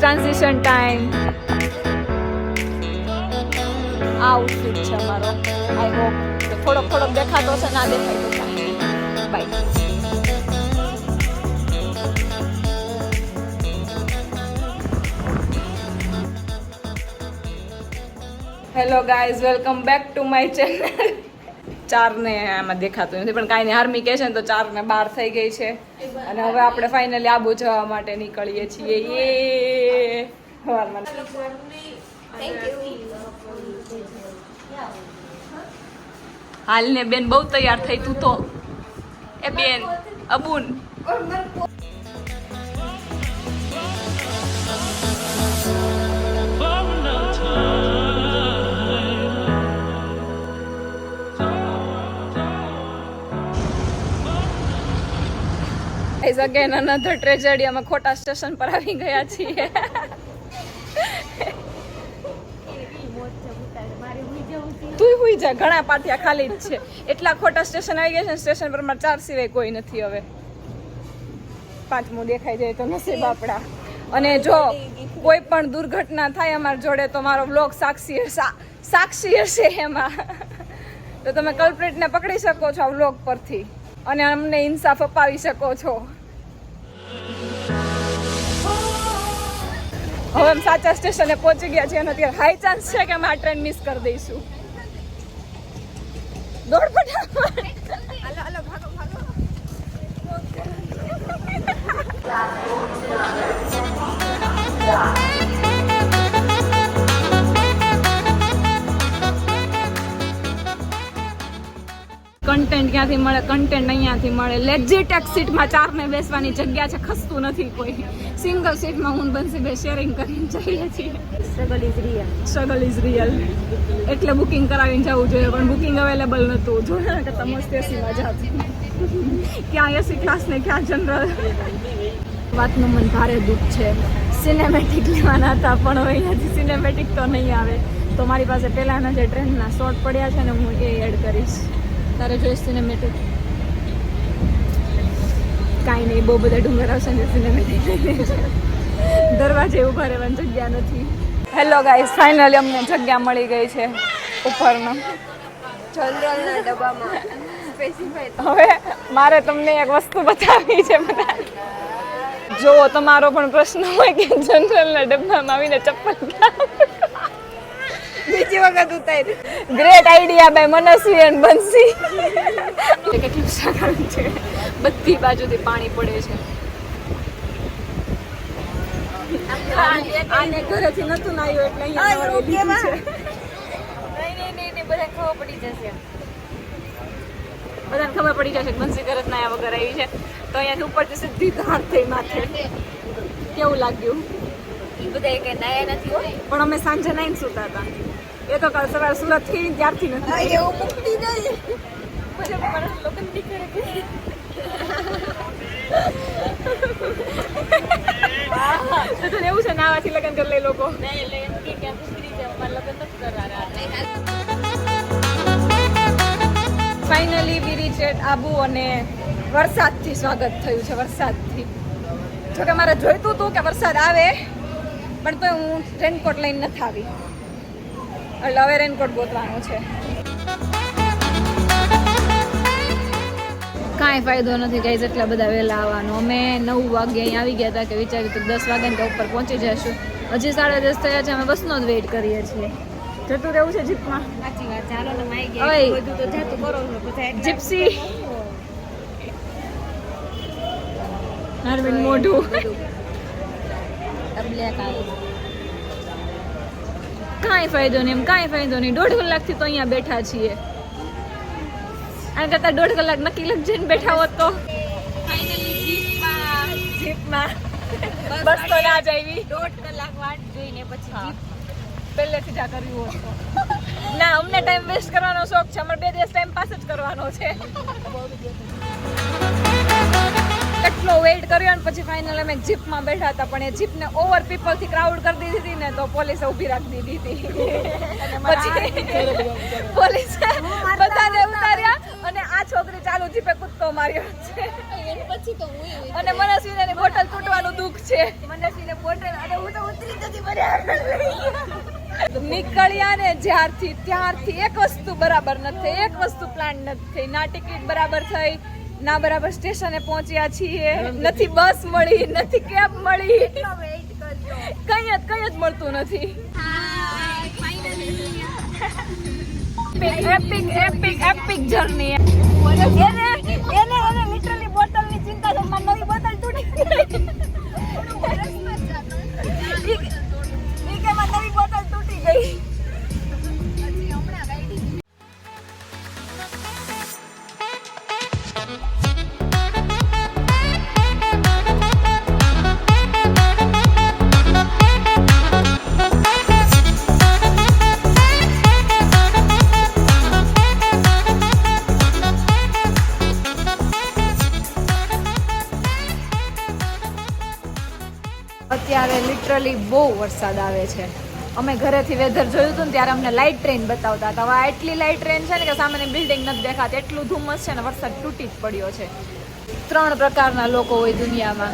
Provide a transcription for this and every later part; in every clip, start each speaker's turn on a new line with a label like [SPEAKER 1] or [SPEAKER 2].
[SPEAKER 1] Transition time. Outfit છે અમારો. I hope કે થોડોક દેખાતો છે, ના દેખાય તો કાંઈ નહીં. Bye. Hello guys, welcome back to my channel. 4 ને આમાં દેખાતું નથી પણ કાંઈ નહીં, આર્મી કહે છે ને તો 4 ને 12 થઈ ગઈ છે અને હવે આપણે ફાઇનલી આબુ જવા માટે નીકળીએ છીએ. હાલ ને બેન બહુ તૈયાર થઈ તું તો. એ બેન અબુન is again another tragedy. અમે ખોટા સ્ટેશન પર આવી ગયા છીએ. તું હુઈ જા, ઘણા પાટિયા ખાલી જ છે. એટલા ખોટા સ્ટેશન આવી ગયા છે, સ્ટેશન પર મારા 4 સિવાય કોઈ નથી. હવે 5મું દેખાઈ જાય તો નસીબ આપણા. અને જો કોઈ પણ દુર્ઘટના થાય અમારી જોડે તો મારો બ્લોગ સાક્ષી હશે એમાં. તો તમે કલ્પ્રિટને પકડી શકો છો આ બ્લોગ પરથી અને અમને ઇન્સાફ અપાવી શકો છો. હવે અમે સાચા સ્ટેશને પહોંચી ગયા છીએ અને અત્યારે હાઈ ચાન્સ છે કે અમે આ ટ્રેન મિસ કરી દઈશું. દોડ ફટાફટ. કન્ટેન્ટ ક્યાંથી મળે? કન્ટેન્ટ અહીંયાથી મળે. લેજિટ એક સીટમાં 4 ને બેસવાની જગ્યા છે, ખસતું નથી કોઈ. સિંગલ સીટમાં હું બંસી બે શેરિંગ કરીને જઈએ છીએ. Struggle is real. એટલે બુકિંગ કરાવીને જવું જોઈએ પણ બુકિંગ અવેલેબલ નહોતું. જોયા કરતાં મસ્ત એસીમાં જાત. ક્યાં એસી ક્લાસ ને ક્યાં જનરલ. વાતનું મને ભારે દુઃખ છે. સિનેમેટિક લેવાના હતા પણ હવે અહીંયાથી સિનેમેટિક તો નહીં આવે. તો મારી પાસે પહેલાંના જે ટ્રેનના શોર્ટ પડ્યા છે ને હું એ એડ કરીશ. તારે જોઈશ સિનેમેટિક? કાંઈ નહીં, બહુ બધા ડુંગર આવશે ને સિનેમેટિક. દરવાજે ઊભા રહેવાની જગ્યા નથી. હેલો ગાઈસ, ફાઇનલી અમને જગ્યા મળી ગઈ છે ઉપરમાં જનરલના ડબ્બામાં. હવે મારે તમને એક વસ્તુ બતાવવી છે. બધા જો તમારો પણ પ્રશ્ન હોય કે જનરલના ડબ્બામાં આવીને ચપ્પલ બીજી વખત ઉતારી. ગ્રેટ આઈડિયા બાય મનસ્વી એન્ડ બંસી. કેટલું સારું છે, બધી બાજુથી પાણી પડે છે. આને ઘરેથી નતું નાયું એટલે અહીંયા નહીં બધાને ખબર પડી જશે. બધાને ખબર પડી જશે કે બંસી ઘરે નાયા વગર આવી છે. તો અહીંયાથી ઉપરથી સીધી ધાર થઈ માથે. કેવું લાગ્યું? એ બધા કઈ નાયા નથી હોય પણ અમે સાંજે નાઈને સુતા હતા. એ તો કાલ સવારે સુરત થી ત્યારથી નથી. એવું મુક્તિ નહીં. પછી મારા લગ્ન બી કરે કે તો તને એવું છે નાવાથી લગ્ન કરી લે લોકો. નહીં એટલે એમ કે ક્યાં ઉતરી જાય, અમારા લગ્ન નથી કરવાના. Finally we reach at Abu અને વરસાદથી સ્વાગત થયું છે. વરસાદથી જોકે મારે જોઈતું હતું કે વરસાદ આવે પણ તો હું રેનકોટ લઈને નથી આવી. એટલે હવે રેનકોટ ગોતવાનો છે. કાંઈ ફાયદો નથી ગાઈઝ એટલા બધા વહેલા આવવાનો. અમે 9 વાગે અહીં આવી ગયા હતા કે વિચાર્યું તો 10 વાગ્યા ત્યાં ઉપર પહોંચી જઈશું. હજી 10:30 થયા છે. અમે બસનો જ વેઇટ કરીએ છીએ. જતું રહેવું છે જીપમાં. સાચી વાત. ચાલો ને માઈ ગયા બધું તો જાતું કરો છો પછી જીપ્સી અરવિંદ મોઢું કાંઈ ફાયદો નહીં. એમ કાંઈ ફાયદો નહીં. 1.5 કલાકથી તો અહીંયા બેઠા છીએ. આ કરતા 1.5 કલાક નક્કી લગ જઈને બેઠા હોત તો. ફાઇનલી જીપમાં બસ તો ના જ આવી. 1.5 કલાક વાટ જોઈને પછી જીપ પહેલેથી જ આ કર્યું હોત. ના, અમને ટાઈમ વેસ્ટ કરવાનો શોખ છે. અમારે 2 દિવસ ટાઈમ પાસ જ કરવાનો છે. કેટલો વેઇટ કર્યો અને પછી ફાઇનલ અમે જીપમાં બેઠા હતા પણ એ જીપને ઓવર પીપલથી ક્રાઉડ કરી દીધી હતી ને તો પોલીસે ઊભી રાખી દીધી હતી. પછી પોલીસે બધાને ઉતાર્યા અને આ છોકરી ચાલુ જીપે કૂદકો માર્યો છે
[SPEAKER 2] પછી તો હું
[SPEAKER 1] અને મનસ્વીની બોટલ તૂટવાનું દુઃખ છે. મનસ્વીને બોટલ અને હું તો ઉતરી જતી નીકળ્યા ને જ્યારથી ત્યારથી એક વસ્તુ બરાબર નથી, એક વસ્તુ પ્લાન નથી થઈ. ના ટિકિટ બરાબર થઈ, ના બરાબર સ્ટેશને પહોંચ્યા છીએ, નથી બસ મળી, નથી કેબ મળી, કઈ જ મળતું નથી. EPIC journey. એને લિટરલી બોટલની ચિંતા છે. મારી નવી બોટલ તૂટી ગઈ. ઈ કે મારી નવી બોટલ તૂટી ગઈ. અત્યારે લિટરલી બહુ વરસાદ આવે છે. અમે ઘરેથી વેધર જોયું હતું ને ત્યારે અમને લાઇટ ટ્રેન બતાવતા હતા. હવે એટલી લાઇટ ટ્રેન છે ને કે સામેની બિલ્ડિંગ નથી દેખાતી, એટલું ધુમ્મસ છે ને વરસાદ તૂટી જ પડ્યો છે. 3 પ્રકારના લોકો હોય દુનિયામાં.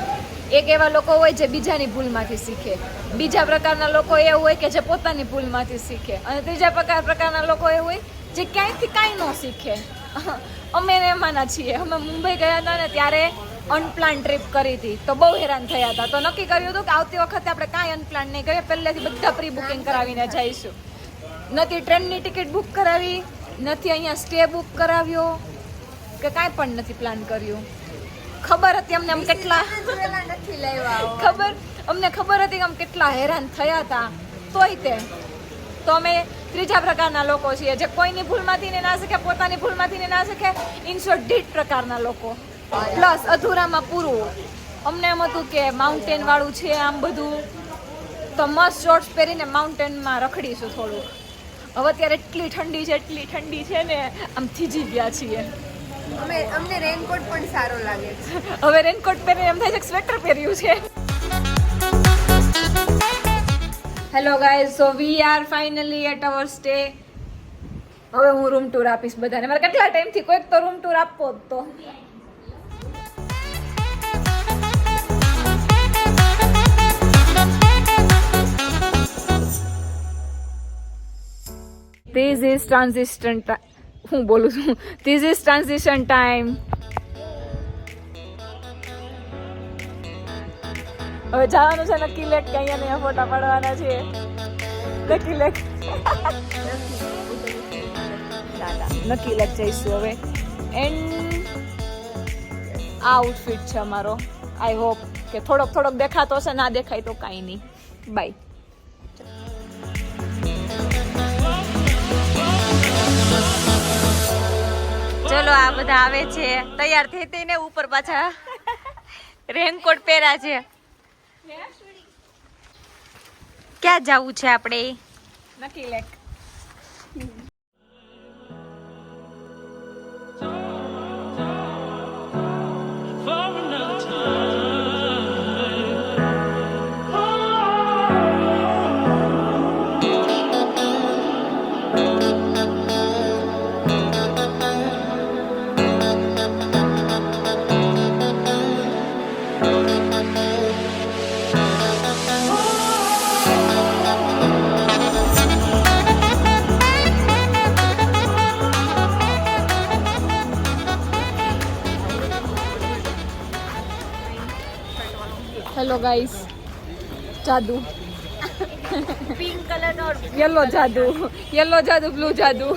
[SPEAKER 1] એક એવા લોકો હોય જે બીજાની ભૂલમાંથી શીખે, બીજા પ્રકારના લોકો એ હોય કે જે પોતાની ભૂલમાંથી શીખે, અને ત્રીજા પ્રકારના લોકો એ હોય જે ક્યાંયથી કાંઈ ન શીખે. અમે એમાંના છીએ. અમે મુંબઈ ગયા હતા ને ત્યારે અનપ્લાન ટ્રીપ કરી હતી તો બહુ હેરાન થયા હતા. તો નક્કી કર્યું હતું કે આવતી વખતે આપણે કાંઈ અનપ્લાન નહીં કરીએ, પહેલેથી બધા પ્રી બુકિંગ કરાવીને જઈશું. નથી ટ્રેનની ટિકિટ બુક કરાવી, નથી અહીંયા સ્ટે બુક કરાવ્યો, કે કાંઈ પણ નથી પ્લાન કર્યું. ખબર હતી અમને આમ કેટલા ખબર હતી કે આમ કેટલા હેરાન થયા હતા. તોય તે તો અમે ત્રીજા પ્રકારના લોકો છીએ જે કોઈની ભૂલમાંથી ને ના શીખે, પોતાની ભૂલમાંથી ને ના શીખે. ઇન શોર્ટ ઢીઠ પ્રકારના લોકો. પ્લસ અધૂરામાં પૂરું. અમને એમ હતું કે માઉન્ટેન વાળું છે આમ બધું, તો મસ્ત શોર્ટ્સ પહેરીને માઉન્ટેનમાં રખડીશું થોડુંક. હવે અત્યારે એટલી ઠંડી છે ને આમ થીજી ગયા છીએ.
[SPEAKER 2] અમને રેનકોટ પણ સારો લાગે છે.
[SPEAKER 1] હવે રેનકોટ પહેરીને એમ થાય છે કે સ્વેટર પહેર્યું છે. Hello guys, so we are finally at our stay. હવે હું રૂમ ટૂર આપીશ બધાને. મારે કેટલા ટાઈમથી કોઈક તો રૂમ ટૂર આપવો જ તો. This is transition time. હું બોલું છું. This is transition time. હવે જવાનું છે નક્કી લેક કે અહીંયા ફોટા પાડવાના છે. નક્કી લેક નક્કી લેક જઈશું હવે. એન્ડ આ આઉટફિટ છે અમારો. આઈ હોપ કે થોડોક દેખાતો હશે, ના દેખાય તો કાંઈ નહીં. બાય. ચલો આ બધા આવે છે તૈયાર થઈ થઈને, ઉપર પાછા રેનકોટ પહેર્યા છે. ક્યાં જવું છે આપણે? નક્કી લેક. હેલો ગાઈસ, જાદુ પિંક કલર નો યલો જાદુ, બ્લુ જાદુ.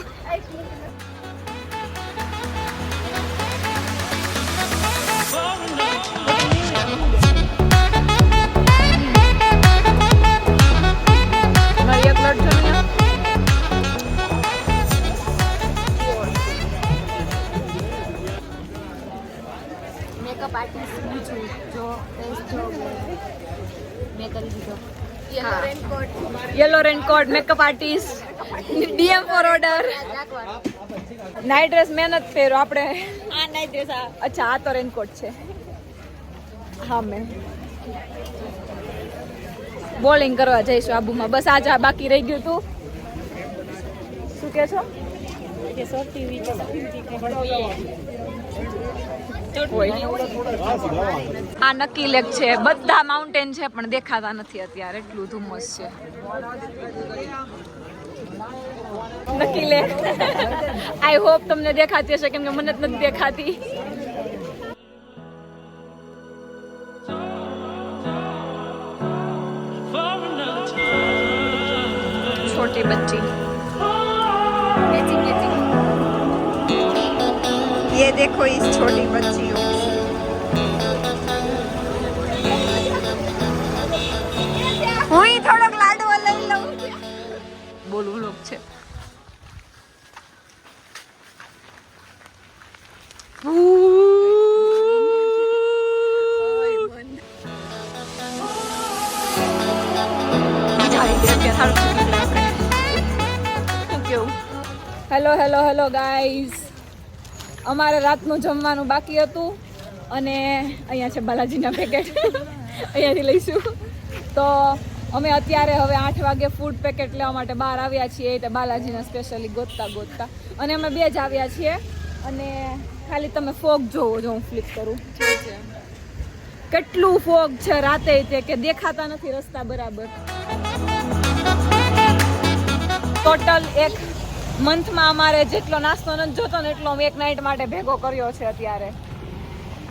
[SPEAKER 1] મારી એક લટ જમીયા મેકઅપ આર્ટિસ્ટ બીજું જો મેં કરી દીધો. Yellow raincoat makeup artist DM for order. Night dress મેં નથી પહેર્યો આપણે. આ નાઇટ ડ્રેસ. અચ્છા, આ તો રેનકોટ છે. હા, મેં બોલિંગ કરવા જઈશું આબુમાં. બસ આજ આ બાકી રહી ગયું તું. શું કહે છો? આ નક્કી લેક છે, બધા માઉન્ટેન છે પણ દેખાતા નથી અત્યારે, એટલું ધુમ્મસ છે. નક્કી લેક આઈ હોપ તમને દેખાતી હશે, કેમ કે મને જ નથી દેખાતી. छोटी बच्ची
[SPEAKER 2] ये देखो इस छोटी बच्ची को. હું થોડોક લાડવો લઈ લઉં.
[SPEAKER 1] બોલવું લોક છે. હેલો હેલો હેલો ગાઈઝ, અમારે રાતનું જમવાનું બાકી હતું અને અહીંયા છે બાલાજીના પેકેટ, અહીંયાથી લઈશું. તો અમે અત્યારે હવે 8 વાગે ફૂડ પેકેટ લેવા માટે બહાર આવ્યા છીએ, એટલે બાલાજીના સ્પેશિયલી ગોતતા અને અમે 2 જ આવ્યા છીએ. અને ખાલી તમે ફોગ જોવો, જો હું ફ્લિપ કરું, કેટલું ફોગ છે રાતે તે કે દેખાતા નથી રસ્તા બરાબર. ટોટલ એક મંથમાં અમારે જેટલો નાસ્તો નથી જોતો ને એટલો અમે એક નાઇટ માટે ભેગો કર્યો છે અત્યારે.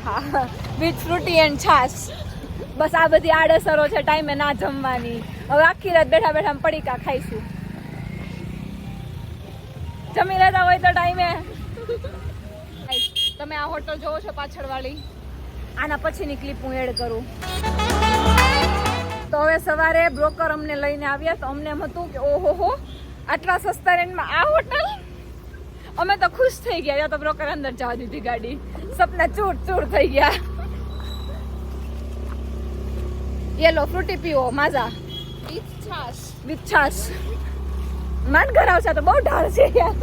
[SPEAKER 1] હા, વિથ ફ્રૂટી એન્ડ છાશ. બસ આ બધી આડઅસરો છે ટાઈમે ના જમવાની. હવે આખી રાત બેઠા બેઠા પડીકા ખાઈશું. જમી લેતા હોય તો ટાઈમે. તમે આ હોટલ જોવો છો પાછળવાળી, આના પછીની ક્લિપ હું એડ કરું. તો હવે સવારે બ્રોકર અમને લઈને આવ્યા તો અમને એમ હતું કે ઓહો આટલા સસ્તા રેન્જમાં આ હોટલ. અમે તો ખુશ થઈ ગયા, યા તો બ્રોકર અંદર જવા દીધી ગાડી. સપના ચૂર ચૂર થઈ ગયા. યેલો ફ્રૂટી પીવો, માઝા વિથ છાશ. માન ઘર આવશે તો બહુ ઢાળ છે યાર.